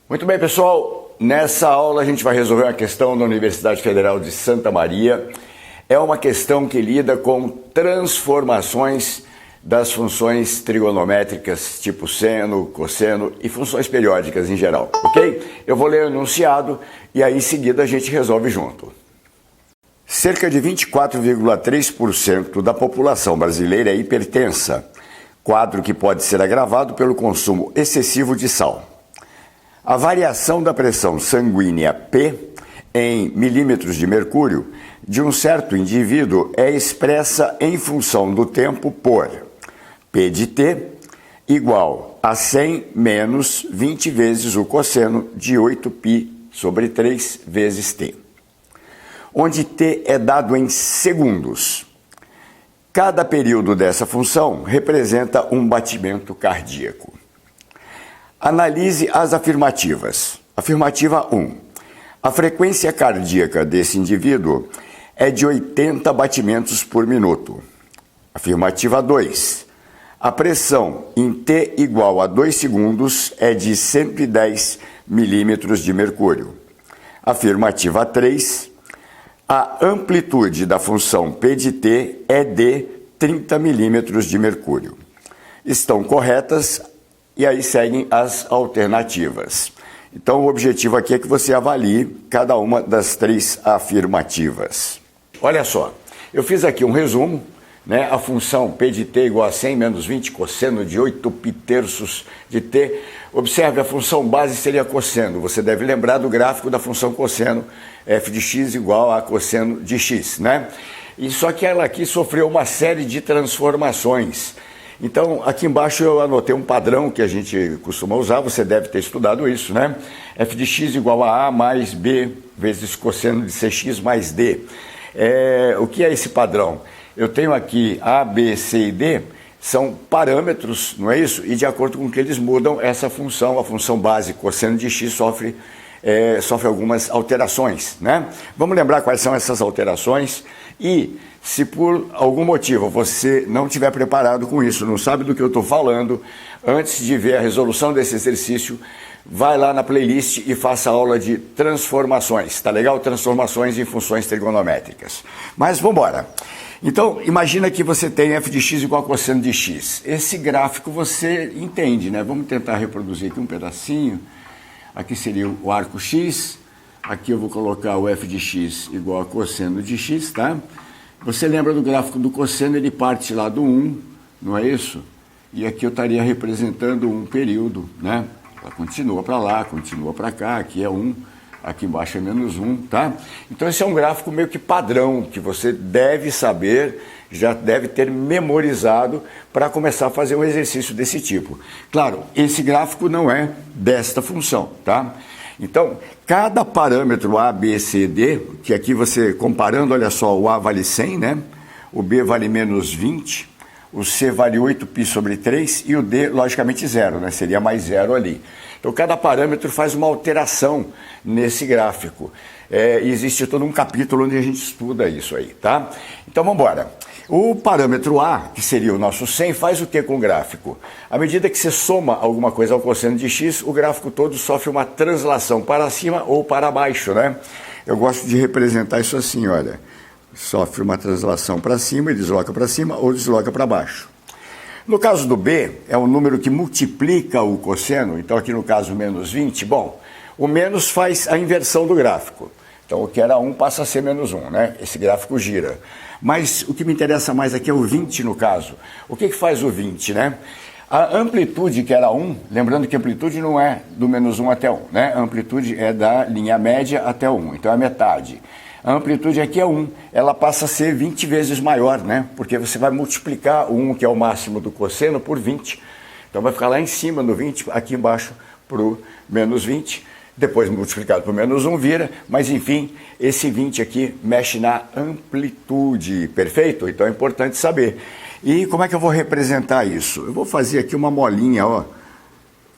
Muito bem, pessoal. Nessa aula a gente vai resolver uma questão da Universidade Federal de Santa Maria. É uma questão que lida com transformações das funções trigonométricas, tipo seno, cosseno e funções periódicas em geral, ok? Eu vou ler o enunciado e aí em seguida a gente resolve junto. Cerca de 24,3% da população brasileira é hipertensa, quadro que pode ser agravado pelo consumo excessivo de sal. A variação da pressão sanguínea P em milímetros de mercúrio de um certo indivíduo é expressa em função do tempo por P de T igual a 100 menos 20 vezes o cosseno de 8π sobre 3 vezes T, onde T é dado em segundos. Cada período dessa função representa um batimento cardíaco. Analise as afirmativas. Afirmativa 1. A frequência cardíaca desse indivíduo é de 80 batimentos por minuto. Afirmativa 2. A pressão em T igual a 2 segundos é de 110 milímetros de mercúrio. Afirmativa 3. A amplitude da função P de T é de 30 milímetros de mercúrio. Estão corretas e aí seguem as alternativas. Então o objetivo aqui é que você avalie cada uma das três afirmativas. Olha só, eu fiz aqui um resumo, né? A função P de T igual a 100 menos 20 cosseno de 8π terços de T. Observe, a função base seria cosseno. Você deve lembrar do gráfico da função cosseno, f de x igual a cosseno de x, né? E só que ela aqui sofreu uma série de transformações. Então, aqui embaixo eu anotei um padrão que a gente costuma usar, você deve ter estudado isso, né? F de x igual a A mais B vezes cosseno de cx mais D. O que é esse padrão? Eu tenho aqui A, B, C e D, são parâmetros, não é isso? E de acordo com que eles mudam essa função, a função base cosseno de x sofre algumas alterações, né? Vamos lembrar quais são essas alterações e se por algum motivo você não estiver preparado com isso, não sabe do que eu estou falando, antes de ver a resolução desse exercício, vai lá na playlist e faça a aula de transformações, tá legal? Transformações em funções trigonométricas. Mas vamos embora. Então, imagina que você tem f de x igual a cosseno de x. Esse gráfico você entende, né? Vamos tentar reproduzir aqui um pedacinho. Aqui seria o arco x, aqui eu vou colocar o f de x igual a cosseno de x, tá? Você lembra do gráfico do cosseno, ele parte lá do 1, não é isso? E aqui eu estaria representando um período, né? Ela continua para lá, continua para cá, aqui é 1, aqui embaixo é menos 1, tá? Então esse é um gráfico meio que padrão, que você deve saber, já deve ter memorizado para começar a fazer um exercício desse tipo. Claro, esse gráfico não é desta função, tá? Então, cada parâmetro A, B, C, D, que aqui você comparando, olha só, o A vale 100, né? O B vale menos 20, o C vale 8π sobre 3 e o D, logicamente, 0, né? Seria mais 0 ali. Então, cada parâmetro faz uma alteração nesse gráfico. Existe todo um capítulo onde a gente estuda isso aí, tá? Então, vamos embora. O parâmetro A, que seria o nosso 100, faz o que com o gráfico? À medida que você soma alguma coisa ao cosseno de x, o gráfico todo sofre uma translação para cima ou para baixo, né? Eu gosto de representar isso assim, olha. Sofre uma translação para cima e desloca para cima ou desloca para baixo. No caso do B, é um número que multiplica o cosseno, então aqui no caso menos 20, bom, o menos faz a inversão do gráfico. Então o que era 1 passa a ser menos 1, né? Esse gráfico gira. Mas o que me interessa mais aqui é o 20 no caso. O que faz o 20, né? A amplitude que era 1, lembrando que a amplitude não é do menos 1 até 1, né? A amplitude é da linha média até 1, então é a metade. A amplitude aqui é 1, ela passa a ser 20 vezes maior, né? Porque você vai multiplicar o 1, que é o máximo do cosseno, por 20. Então vai ficar lá em cima no 20, aqui embaixo para o menos 20. Depois multiplicado por menos 1 vira, mas enfim, esse 20 aqui mexe na amplitude, perfeito? Então é importante saber. E como é que eu vou representar isso? Eu vou fazer aqui uma molinha, ó,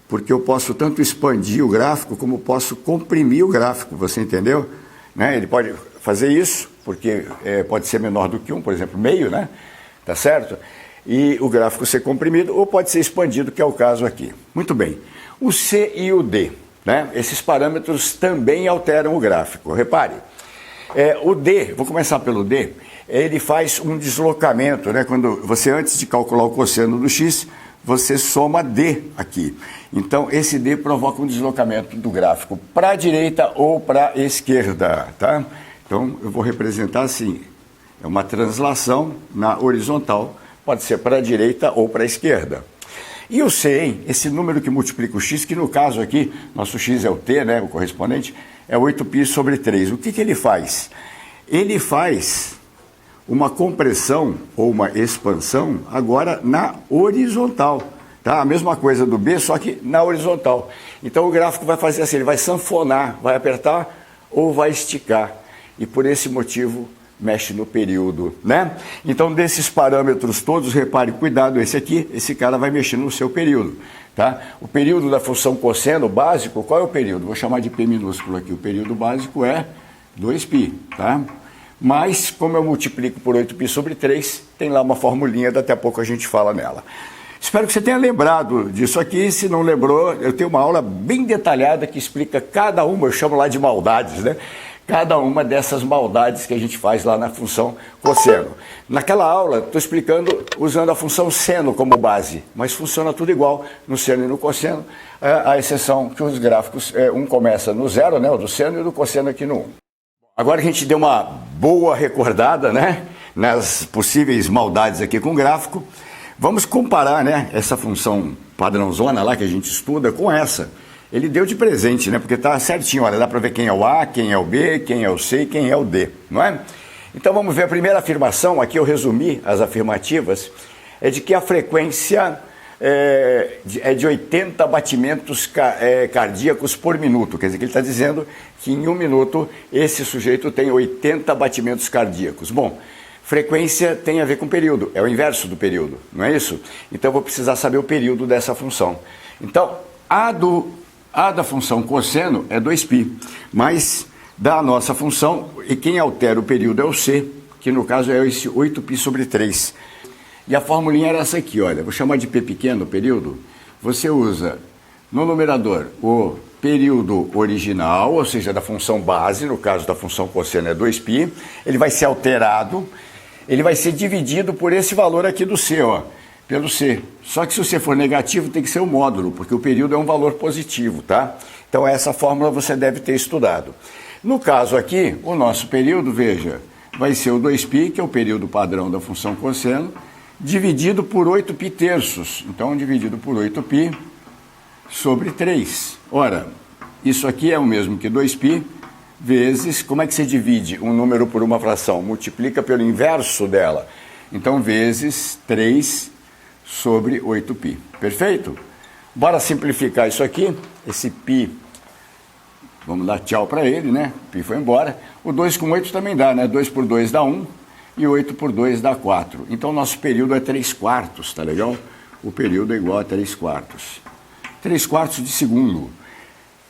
porque eu posso tanto expandir o gráfico como posso comprimir o gráfico, você entendeu? Né? Ele pode fazer isso, porque pode ser menor do que 1, por exemplo, meio, né? Tá certo? E o gráfico ser comprimido, ou pode ser expandido, que é o caso aqui. Muito bem. O C e o D. né? Esses parâmetros também alteram o gráfico. Repare, o D, vou começar pelo D, ele faz um deslocamento, né? Quando você, antes de calcular o cosseno do x, você soma D aqui. Então, esse D provoca um deslocamento do gráfico para a direita ou para a esquerda, tá? Então, eu vou representar assim, é uma translação na horizontal, pode ser para a direita ou para a esquerda. E o C, hein? Esse número que multiplica o x, que no caso aqui, nosso x é o t, né, o correspondente, é 8π sobre 3. O que ele faz? Ele faz uma compressão ou uma expansão agora na horizontal. Tá? A mesma coisa do B, só que na horizontal. Então o gráfico vai fazer assim, ele vai sanfonar, vai apertar ou vai esticar. E por esse motivo mexe no período, né? Então, desses parâmetros todos, repare, cuidado, esse aqui, esse cara vai mexer no seu período, tá? O período da função cosseno básico, qual é o período? Vou chamar de P minúsculo aqui, o período básico é 2π, tá? Mas, como eu multiplico por 8π sobre 3, tem lá uma formulinha, daqui a pouco a gente fala nela. Espero que você tenha lembrado disso aqui. Se não lembrou, eu tenho uma aula bem detalhada que explica cada uma, eu chamo lá de maldades, né? Cada uma dessas maldades que a gente faz lá na função cosseno. Naquela aula, estou explicando usando a função seno como base, mas funciona tudo igual no seno e no cosseno, a exceção que os gráficos, um começa no zero, né, o do seno, e o do cosseno aqui no 1. Agora a gente deu uma boa recordada, né, nas possíveis maldades aqui com o gráfico. Vamos comparar, né, essa função padrãozona lá que a gente estuda com essa. Ele deu de presente, né? Porque tá certinho, olha, dá para ver quem é o A, quem é o B, quem é o C e quem é o D, não é? Então vamos ver a primeira afirmação, aqui eu resumi as afirmativas, é de que a frequência é de 80 batimentos cardíacos por minuto, quer dizer que ele está dizendo que em um minuto esse sujeito tem 80 batimentos cardíacos. Bom, frequência tem a ver com período, é o inverso do período, não é isso? Então eu vou precisar saber o período dessa função. Então, A da função cosseno é 2π, mas da nossa função, e quem altera o período é o C, que no caso é esse 8π sobre 3. E a formulinha era essa aqui, olha, vou chamar de P pequeno, período. Você usa no numerador o período original, ou seja, da função base, no caso da função cosseno é 2π, ele vai ser alterado, ele vai ser dividido por esse valor aqui do C, ó. Pelo C. Só que se o C for negativo, tem que ser o módulo, porque o período é um valor positivo, tá? Então essa fórmula você deve ter estudado. No caso aqui, o nosso período, veja, vai ser o 2π, que é o período padrão da função cosseno, dividido por 8π terços. Então, dividido por 8π sobre 3. Ora, isso aqui é o mesmo que 2π vezes... Como é que você divide um número por uma fração? Multiplica pelo inverso dela. Então, vezes 3 sobre 8π. Perfeito? Bora simplificar isso aqui. Esse π, vamos dar tchau para ele, né? Π foi embora. O 2 com 8 também dá, né? 2 por 2 dá 1 e 8 por 2 dá 4. Então, nosso período é 3/4, tá legal? O período é igual a 3/4. 3/4 de segundo,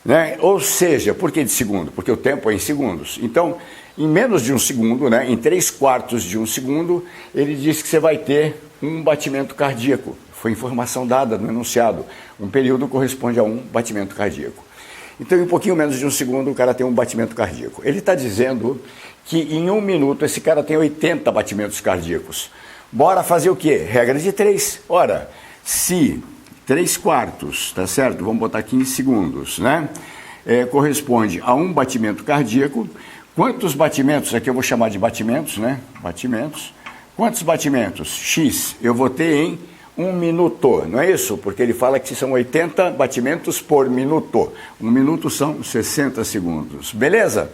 né? Ou seja, por que de segundo? Porque o tempo é em segundos. Então, em menos de um segundo, né? Em 3/4 de um segundo, ele diz que você vai ter um batimento cardíaco. Foi informação dada no enunciado. Um período corresponde a um batimento cardíaco. Então, em um pouquinho menos de um segundo, o cara tem um batimento cardíaco. Ele está dizendo que em um minuto esse cara tem 80 batimentos cardíacos. Bora fazer o quê? Regra de 3. Ora, se 3/4, tá certo? Vamos botar aqui em segundos, né? Corresponde a um batimento cardíaco. Quantos batimentos? Aqui eu vou chamar de batimentos, né? Batimentos. Quantos batimentos? X. Eu vou ter em um minuto, não é isso? Porque ele fala que são 80 batimentos por minuto. Um minuto são 60 segundos. Beleza?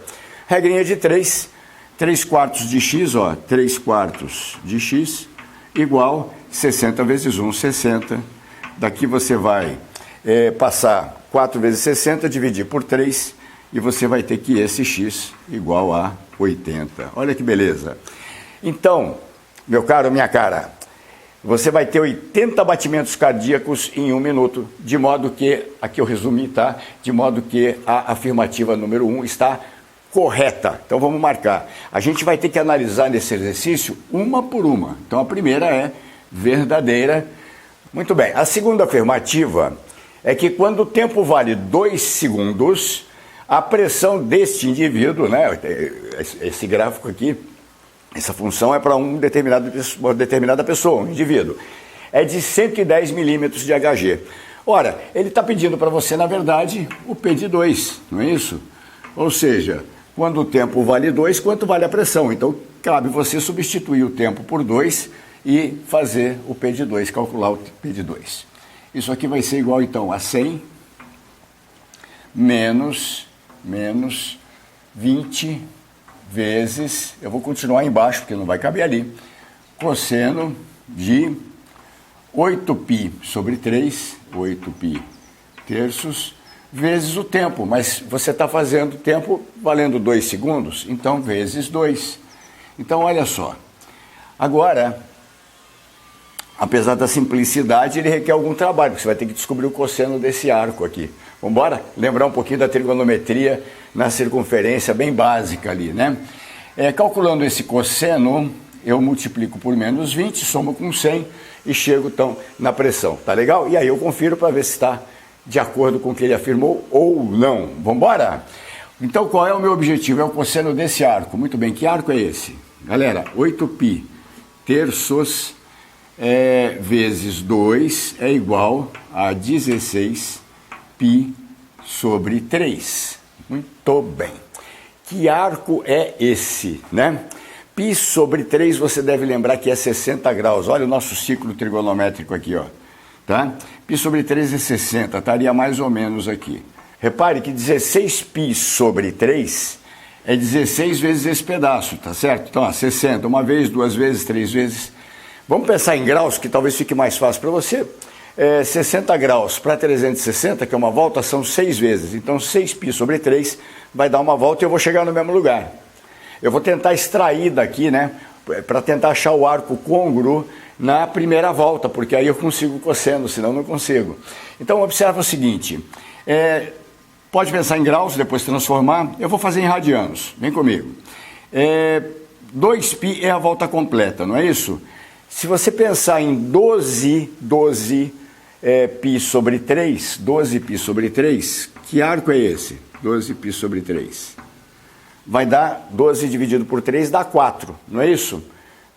Regrinha de 3. 3/4 de x, ó. 3/4 de x igual 60 vezes 1, 60. Daqui você vai passar 4 vezes 60, dividir por 3, e você vai ter que esse x igual a 80. Olha que beleza. Então, meu caro, minha cara, você vai ter 80 batimentos cardíacos em um minuto, de modo que, aqui eu resumi, tá? De modo que a afirmativa número 1 está correta. Então vamos marcar. A gente vai ter que analisar nesse exercício uma por uma. Então a primeira é verdadeira. Muito bem. A segunda afirmativa é que quando o tempo vale 2 segundos, a pressão deste indivíduo, né, esse gráfico aqui, essa função é para uma determinada pessoa, um indivíduo, é de 110 milímetros de Hg. Ora, ele está pedindo para você, na verdade, o P de 2, não é isso? Ou seja, quando o tempo vale 2, quanto vale a pressão? Então, cabe você substituir o tempo por 2 e fazer o P de 2, calcular o P de 2. Isso aqui vai ser igual, então, a 100 menos 20 vezes, eu vou continuar embaixo, porque não vai caber ali, cosseno de 8π sobre 3, 8π terços, vezes o tempo, mas você está fazendo tempo valendo 2 segundos, então vezes 2. Então, olha só, agora, apesar da simplicidade, ele requer algum trabalho, porque você vai ter que descobrir o cosseno desse arco aqui. Vamos embora? Lembrar um pouquinho da trigonometria na circunferência, bem básica ali, né? Calculando esse cosseno, eu multiplico por menos 20, somo com 100 e chego, então, na pressão. Tá legal? E aí eu confiro para ver se está de acordo com o que ele afirmou ou não. Vamos embora? Então, qual é o meu objetivo? É o cosseno desse arco. Muito bem, que arco é esse? Galera, 8π terços vezes 2 é igual a 16π sobre 3. Muito bem. Que arco é esse, né? Π sobre 3 você deve lembrar que é 60 graus. Olha o nosso ciclo trigonométrico aqui, ó. Tá? Π sobre 3 é 60, estaria mais ou menos aqui. Repare que 16π sobre 3 é 16 vezes esse pedaço, tá certo? Então, 60, uma vez, 2 vezes, 3 vezes. Vamos pensar em graus, que talvez fique mais fácil para você. 60 graus para 360, que é uma volta, são 6 vezes. Então, 6π sobre 3 vai dar uma volta e eu vou chegar no mesmo lugar. Eu vou tentar extrair daqui, né, para tentar achar o arco côngruo na primeira volta, porque aí eu consigo o cosseno, senão não consigo. Então, observa o seguinte, pode pensar em graus, depois transformar, eu vou fazer em radianos, vem comigo. 2π é a volta completa, não é isso? Se você pensar em 12π sobre 3, 12π sobre 3, que arco é esse? 12π sobre 3. Vai dar 12 dividido por 3, dá 4, não é isso?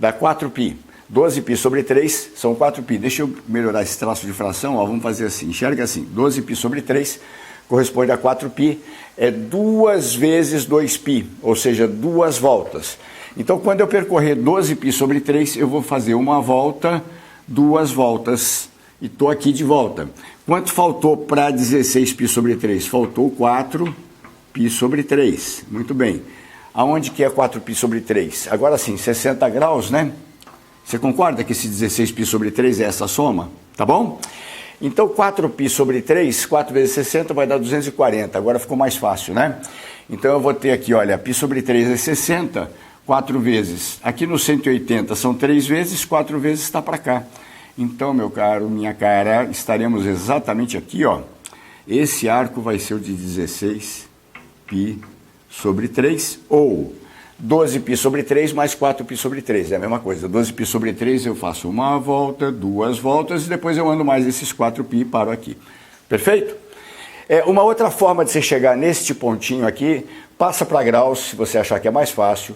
Dá 4π. 12π sobre 3 são 4π. Deixa eu melhorar esse traço de fração, ó, vamos fazer assim, enxerga assim, 12π sobre 3 corresponde a 4π, é 2 vezes 2π, ou seja, 2 voltas. Então, quando eu percorrer 12π sobre 3, eu vou fazer uma volta, 2 voltas, e estou aqui de volta. Quanto faltou para 16π sobre 3? Faltou 4π sobre 3. Muito bem. Aonde que é 4π sobre 3? Agora sim, 60 graus, né? Você concorda que esse 16π sobre 3 é essa soma? Tá bom? Então, 4π sobre 3, 4 vezes 60 vai dar 240. Agora ficou mais fácil, né? Então, eu vou ter aqui, olha, π sobre 3 é 60, 4 vezes. Aqui no 180 são 3 vezes, 4 vezes está para cá. Então, meu caro, minha cara, estaremos exatamente aqui, ó. Esse arco vai ser o de 16π sobre 3, ou 12π sobre 3 mais 4π sobre 3, é a mesma coisa. 12π sobre 3 eu faço uma volta, 2 voltas, e depois eu ando mais esses 4π e paro aqui. Perfeito? Uma outra forma de você chegar neste pontinho aqui, passa para graus, se você achar que é mais fácil,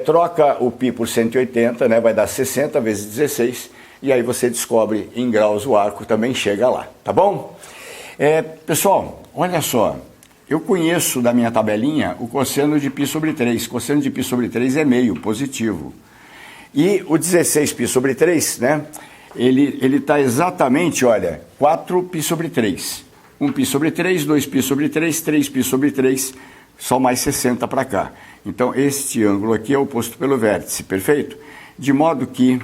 troca o π por 180, né, vai dar 60 vezes 16, e aí você descobre em graus o arco, também chega lá, tá bom? Pessoal, olha só, eu conheço da minha tabelinha o cosseno de π sobre 3, cosseno de π sobre 3 é meio, positivo. E o 16π sobre 3, né, ele está exatamente, olha, 4π sobre 3. 1π sobre 3, 2π sobre 3, 3π sobre 3, só mais 60 para cá. Então, este ângulo aqui é oposto pelo vértice, perfeito? De modo que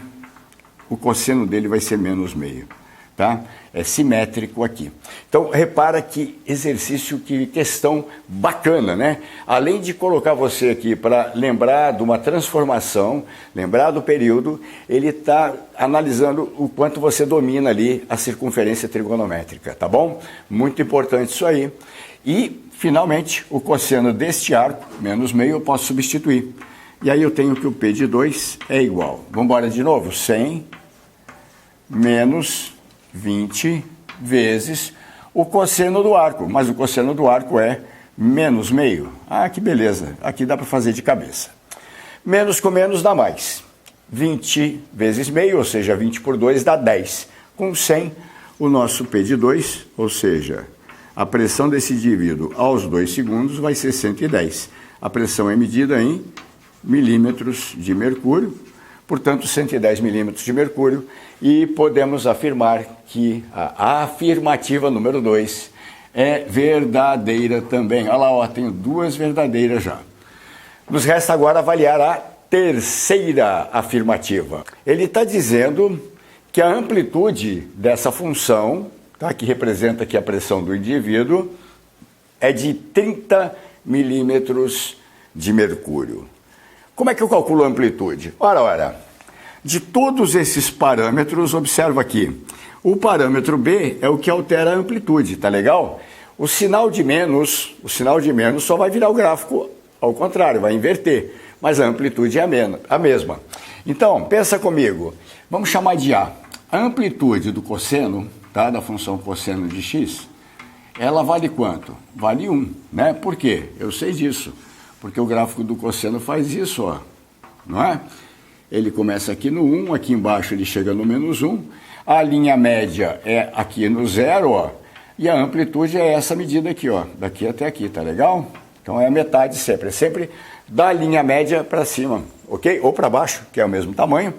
o cosseno dele vai ser menos meio, tá? É simétrico aqui. Então, repara que exercício, que questão bacana, né? Além de colocar você aqui para lembrar de uma transformação, lembrar do período, ele está analisando o quanto você domina ali a circunferência trigonométrica, tá bom? Muito importante isso aí. E, finalmente, o cosseno deste arco, menos meio, eu posso substituir. E aí eu tenho que o P de 2 é igual. Vamos embora de novo? 100 menos 20 vezes o cosseno do arco, mas o cosseno do arco é menos meio. Ah, que beleza, aqui dá para fazer de cabeça. Menos com menos dá mais. 20 vezes meio, ou seja, 20 por 2 dá 10. Com 100, o nosso P de 2, ou seja, a pressão desse indivíduo aos 2 segundos vai ser 110. A pressão é medida em milímetros de mercúrio, portanto 110 milímetros de mercúrio, e podemos afirmar que a afirmativa número 2 é verdadeira também. Olha lá, ó, tenho duas verdadeiras já. Nos resta agora avaliar a terceira afirmativa. Ele está dizendo que a amplitude dessa função, tá, que representa aqui a pressão do indivíduo, é de 30 milímetros de mercúrio. Como é que eu calculo a amplitude? Ora, de todos esses parâmetros, observa aqui, o parâmetro B é o que altera a amplitude, tá legal? O sinal de menos só vai virar o gráfico ao contrário, vai inverter, mas a amplitude é a mesma. Então, pensa comigo, vamos chamar de A. A amplitude do cosseno, tá, da função cosseno de x, ela vale quanto? Vale 1, né? Por quê? Eu sei disso, porque o gráfico do cosseno faz isso, ó, não é? Ele começa aqui no 1, aqui embaixo ele chega no menos 1, a linha média é aqui no 0, ó, e a amplitude é essa medida aqui, ó, daqui até aqui, tá legal? Então é a metade sempre, é sempre da linha média para cima, ok? Ou para baixo, que é o mesmo tamanho.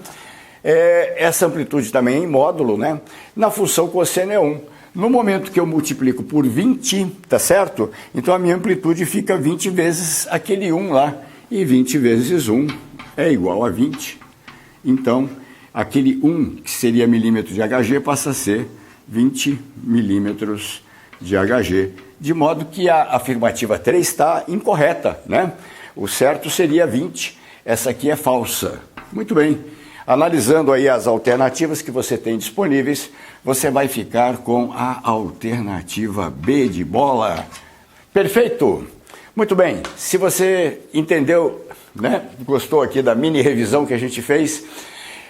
Essa amplitude também é em módulo, né? Na função cosseno é 1. No momento que eu multiplico por 20, tá certo? Então a minha amplitude fica 20 vezes aquele 1 lá. E 20 vezes 1 é igual a 20. Então, aquele 1, que seria milímetro de Hg, passa a ser 20 milímetros de Hg. De modo que a afirmativa 3 está incorreta, né? O certo seria 20. Essa aqui é falsa. Muito bem. Analisando aí as alternativas que você tem disponíveis, você vai ficar com a alternativa B de bola. Perfeito! Muito bem, se você entendeu, né, gostou aqui da mini revisão que a gente fez,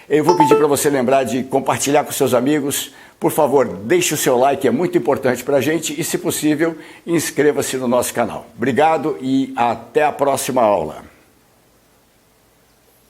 eu vou pedir para você lembrar de compartilhar com seus amigos. Por favor, deixe o seu like, é muito importante para a gente, e se possível, inscreva-se no nosso canal. Obrigado e até a próxima aula.